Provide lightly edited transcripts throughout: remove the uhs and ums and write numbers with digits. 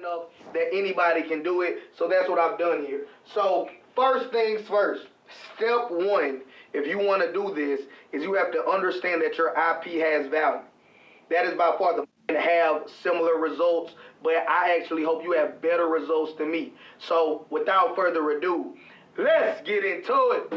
enough that anybody can do it. So that's what I've done here. So first things first, step one, if you want to do this, is you have to understand that your IP has value. That is by far the and have similar results, but I actually hope you have better results than me. So without further ado, let's get into it.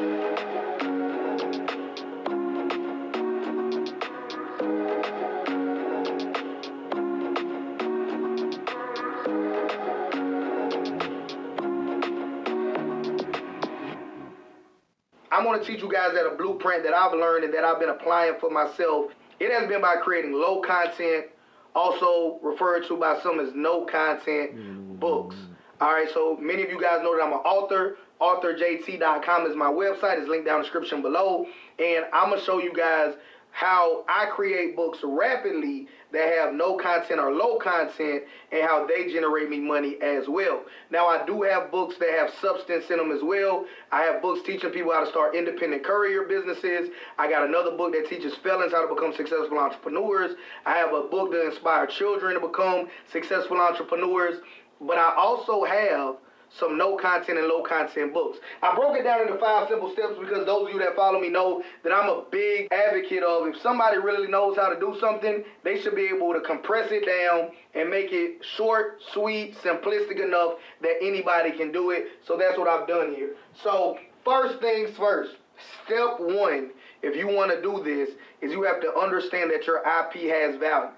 I'm going to teach you guys that a blueprint that I've learned and that I've been applying for myself. It has been by creating low content, also referred to by some as no content books. All right, so many of you guys know that I'm an author. AuthorJT.com is my website. It's linked down in the description below. And I'm going to show you guys how I create books rapidly that have no content or low content and how they generate me money as well. Now, I do have books that have substance in them as well. I have books teaching people how to start independent courier businesses. I got another book that teaches felons how to become successful entrepreneurs. I have a book that inspires children to become successful entrepreneurs. But I also have some no content and low content books. I broke it down into 5 simple steps because those of you that follow me know that I'm a big advocate of if somebody really knows how to do something, they should be able to compress it down and make it short, sweet, simplistic enough that anybody can do it. So that's what I've done here. So first things first, step one, if you want to do this, is you have to understand that your IP has value.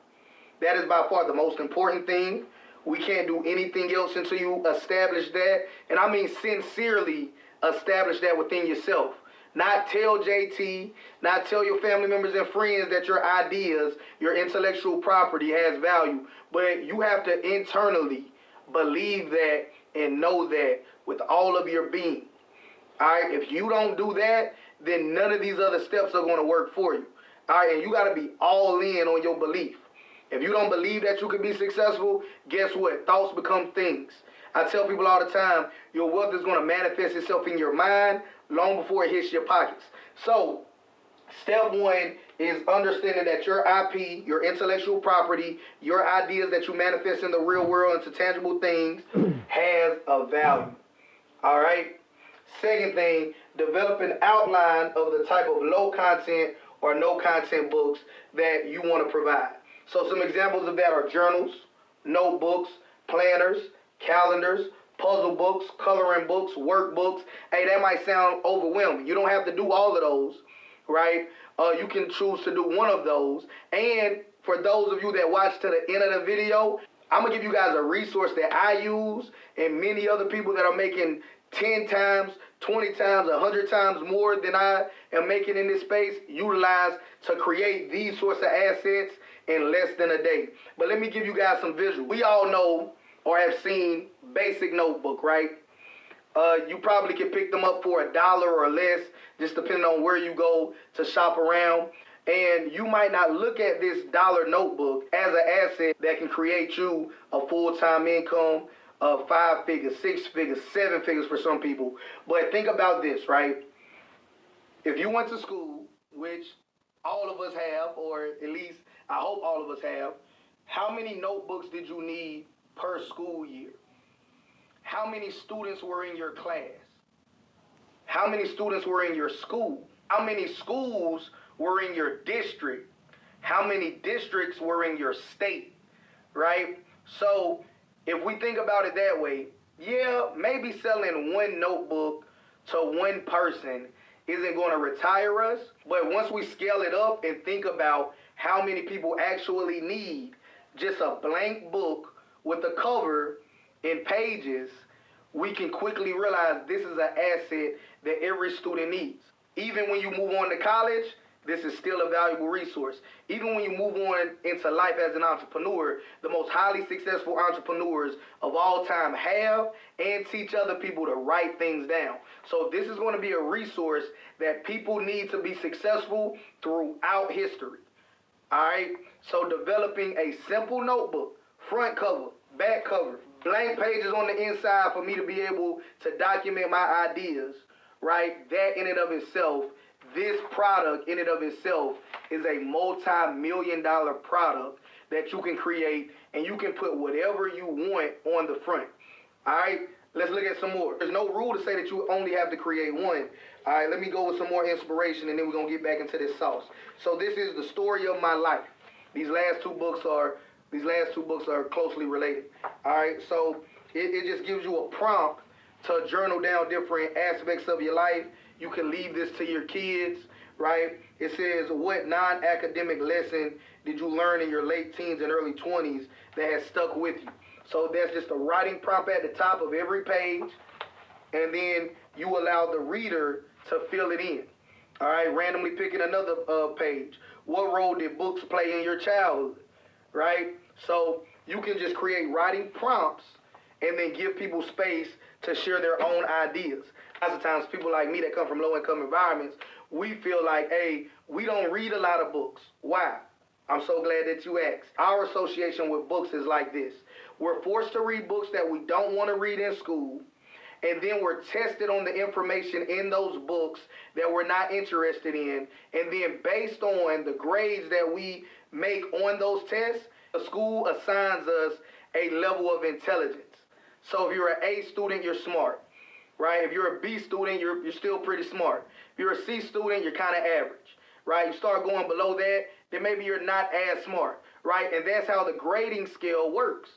That is by far the most important thing. We can't do anything else until you establish that. And I mean sincerely establish that within yourself. Not tell JT, not tell your family members and friends that your ideas, your intellectual property has value. But you have to internally believe that and know that with all of your being. All right, if you don't do that, then none of these other steps are going to work for you. All right, and you got to be all in on your belief. If you don't believe that you can be successful, guess what? Thoughts become things. I tell people all the time, your wealth is going to manifest itself in your mind long before it hits your pockets. So, step one is understanding that your IP, your intellectual property, your ideas that you manifest in the real world into tangible things has a value. All right? Second thing, develop an outline of the type of low content or no content books that you want to provide. So some examples of that are journals, notebooks, planners, calendars, puzzle books, coloring books, workbooks. Hey, that might sound overwhelming. You don't have to do all of those, right? You can choose to do one of those. And for those of you that watch to the end of the video, I'm going to give you guys a resource that I use and many other people that are making 10 times, 20 times, 100 times more than I am making in this space, utilize to create these sorts of assets in less than a day. But let me give you guys some visual. We all know or have seen basic notebook, right? You probably can pick them up for $1 or less, just depending on where you go to shop around. And you might not look at this dollar notebook as an asset that can create you a full-time income of 5 figures, 6 figures, 7 figures for some people. But think about this, right? If you went to school, which all of us have, or at least I hope all of us have, how many notebooks did you need per school year? How many students were in your class? How many students were in your school? How many schools were in your district? How many districts were in your state, right? So if we think about it that way, yeah, maybe selling one notebook to one person isn't going to retire us. But once we scale it up and think about how many people actually need just a blank book with a cover and pages, we can quickly realize this is an asset that every student needs. Even when you move on to college, this is still a valuable resource. Even when you move on into life as an entrepreneur, the most highly successful entrepreneurs of all time have and teach other people to write things down. So this is going to be a resource that people need to be successful throughout history. All right? So developing a simple notebook, front cover, back cover, blank pages on the inside for me to be able to document my ideas, right? That in and of itself, this product in and of itself is a multi-million-dollar product that you can create, and you can put whatever you want on the front. All right, let's look at some more. There's no rule to say that you only have to create one. All right, let me go with some more inspiration, and then we're going to get back into this sauce. So this is the story of my life. These last two books are closely related. All right, so it just gives you a prompt to journal down different aspects of your life. You can leave this to your kids, right? It says, what non-academic lesson did you learn in your late teens and early 20s that has stuck with you? So that's just a writing prompt at the top of every page, and then you allow the reader to fill it in. All right, randomly picking another page. What role did books play in your childhood, right? So you can just create writing prompts and then give people space to share their own ideas. Lots of times people like me that come from low-income environments, we feel like, hey, we don't read a lot of books. Why? I'm so glad that you asked. Our association with books is like this. We're forced to read books that we don't want to read in school, and then we're tested on the information in those books that we're not interested in, and then based on the grades that we make on those tests, the school assigns us a level of intelligence. So if you're an A student, you're smart, right? If you're a B student, you're still pretty smart. If you're a C student, you're kind of average, right? You start going below that, then maybe you're not as smart, right? And that's how the grading scale works.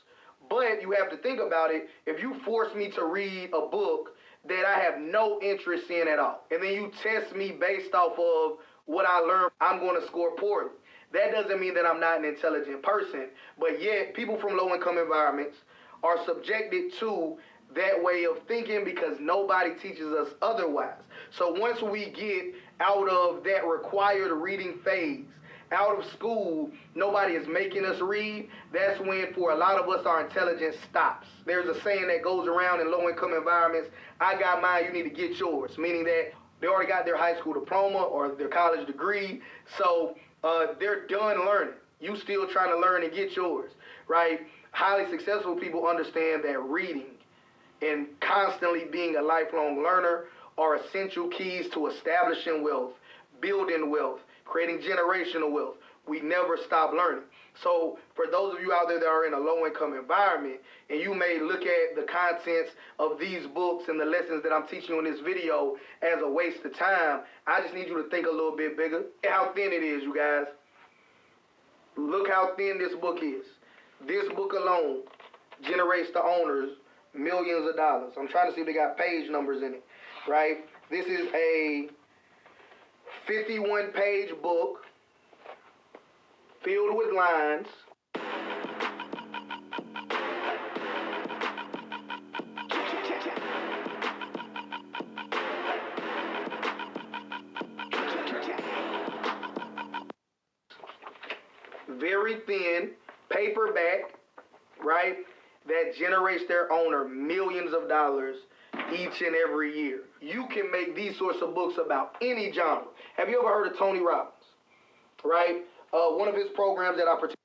But you have to think about it. If you force me to read a book that I have no interest in at all, and then you test me based off of what I learned, I'm going to score poorly. That doesn't mean that I'm not an intelligent person, but yet people from low-income environments are subjected to that way of thinking because nobody teaches us otherwise. So once we get out of that required reading phase, out of school, nobody is making us read, that's when for a lot of us our intelligence stops. There's a saying that goes around in low-income environments, I got mine, you need to get yours, meaning that they already got their high school diploma or their college degree, so they're done learning. You still trying to learn and get yours, right? Highly successful people understand that reading and constantly being a lifelong learner are essential keys to establishing wealth, building wealth, creating generational wealth. We never stop learning. So for those of you out there that are in a low-income environment, and you may look at the contents of these books and the lessons that I'm teaching you in this video as a waste of time, I just need you to think a little bit bigger. Look how thin it is, you guys. Look how thin this book is. This book alone generates the owners millions of dollars. I'm trying to see if they got page numbers in it, right? This is a 51-page book filled with lines. Very thin, paperback, right? That generates their owner millions of dollars each and every year. You can make these sorts of books about any genre. Have you ever heard of Tony Robbins? Right? One of his programs that I participate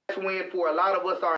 in, that's when for a lot of us our